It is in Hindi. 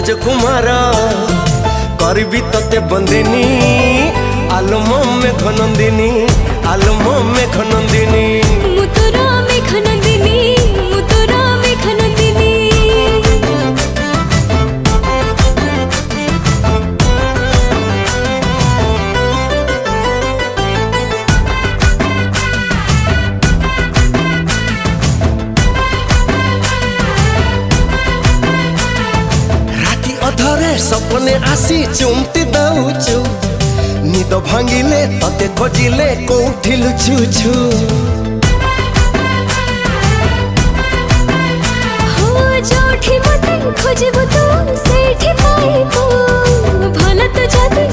राजकुमार करबी तते बंदिनी आलम मेघ नंदिनी आलम मेघ नंदिनी मुतुरा मेघ नंदिनी मुतुरा मेघ नंदिनी अधरे सपने आसी चुमती दउचु निद भांगिले तते खोजिले कोठी लुचु छु हो जोठी मते खोजबो तू सेठी पाइबो भल तो जदी